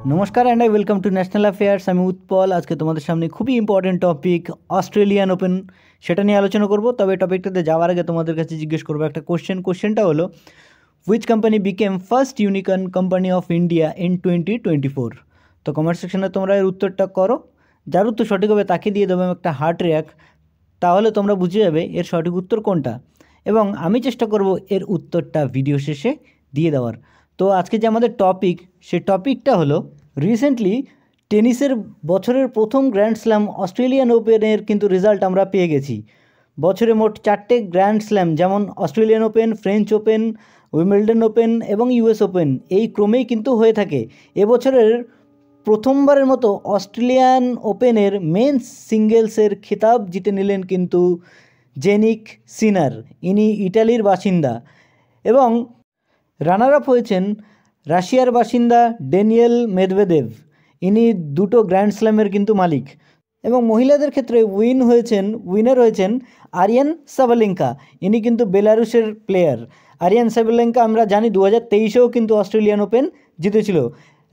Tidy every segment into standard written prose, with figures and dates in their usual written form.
नमस्कार and I welcome to national affairs. আমি উৎপল। আজকে তোমাদের সামনে খুবই ইম্পর্টেন্ট টপিক অস্ট্রেলিয়ান ওপেন সেটা নিয়ে আলোচনা করব। তবে টপিকটাতে যাওয়ার আগে তোমাদের কাছে জিজ্ঞেস করবো একটা কোশ্চেনটা হলো which company became first unicorn company of India in 2024। তো কমেন্ট সেকশনে তোমরা এর উত্তরটা করো। যার উত্তর সঠিক হবে তাকে দিয়ে দেবো একটা হার্ট রেক, তাহলে তোমরা বুঝে যাবে এর সঠিক উত্তর কোনটা, এবং আমি চেষ্টা করব এর উত্তরটা ভিডিও শেষে দিয়ে দেওয়ার। তো আজকে যে আমাদের টপিক, সেই টপিকটা হলো রিসেন্টলি টেনিসের বছরের প্রথম গ্র্যান্ড স্ল্যাম অস্ট্রেলিয়ান ওপেনের কিন্তু রেজাল্ট আমরা পেয়ে গেছি। বছরে মোট 4টে গ্র্যান্ড স্ল্যাম, যেমন Australian open, French open, Wimbledon open এবং ইউএস ওপেন, এই ক্রমেই কিন্তু হয়ে থাকে। এবছরের প্রথমবারের মতো অস্ট্রেলিয়ান ওপেনের মেন্স সিঙ্গেলসের খেতাব জিতে নিলেন কিন্তু জেনিক সিনার। ইনি ইটালির বাসিন্দা এবং রানার আপ হয়েছেন রাশিয়ার বাসিন্দা ড্যানিয়েল মেদভেদেভ। ইনি দুটো গ্র্যান্ড স্ল্যামের কিন্তু মালিক। এবং মহিলাদের ক্ষেত্রে উইনার হয়েছেন আরিয়ান সাবালেঙ্কা। ইনি কিন্তু বেলারুশের প্লেয়ার। আরিয়ান সাবালেঙ্কা আমরা জানি 2023-এও কিন্তু অস্ট্রেলিয়ান ওপেন জিতেছিল।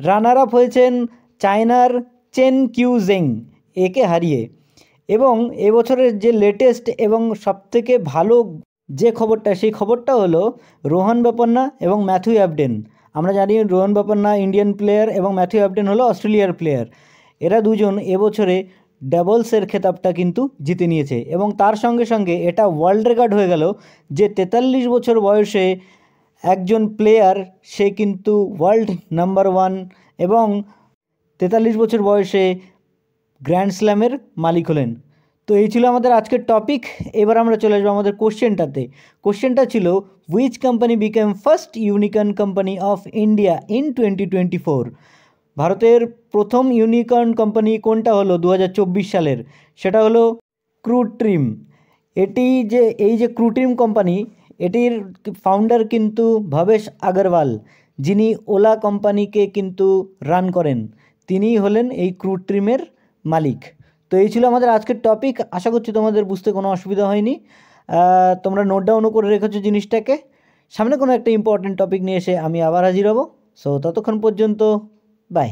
রানার আপ হয়েছেন চায়নার চেন কিউজেং, একে হারিয়ে। এবং এবছরের যে লেটেস্ট এবং সবথেকে ভালো যে খবরটা, সেই খবরটা হলো রোহন বোপান্না এবং ম্যাথিউ অ্যাবডেন। আমরা জানি রোহন বোপান্না ইন্ডিয়ান প্লেয়ার এবং ম্যাথিউ অ্যাবডেন হলো অস্ট্রেলিয়ার প্লেয়ার। এরা দুজন এবছরে ডাবলসের খেতাবটা কিন্তু জিতে নিয়েছে এবং তার সঙ্গে সঙ্গে এটা ওয়ার্ল্ড রেকর্ড হয়ে গেল যে 43 বছর বয়সে একজন প্লেয়ার, সে কিন্তু ওয়ার্ল্ড নাম্বার 1 এবং 43 বছর বয়সে গ্র্যান্ড স্ল্যামের মালিক হলেন। তো এই ছিল আমাদের আজকের টপিক। এবার আমরা চলে আসবো আমাদের কোশ্চেনটাতে। কোশ্চেনটা ছিল which company became first unicorn company of India in 2024। ভারতের প্রথম ইউনিকর্ন কোম্পানি কোনটা হলো 2024 সালের? সেটা হলো ক্রুট্রিম। এই যে ক্রুট্রিম কোম্পানি, এটির ফাউন্ডার কিন্তু ভবেশ আগরওয়াল, যিনি ওলা কোম্পানিকে কিন্তু রান করেন। তিনিই হলেন এই ক্রুট্রিমের মালিক। তো এই ছিল আমাদের আজকের টপিক। আশা করছি তোমাদের বুঝতে কোনো অসুবিধা হয়নি। তোমরা নোট ডাউনও করে রেখেছো জিনিসটাকে। সামনে কোনো একটা ইম্পর্টেন্ট টপিক নিয়ে এসে আমি আবার হাজির হব। সো ততক্ষণ পর্যন্ত বাই।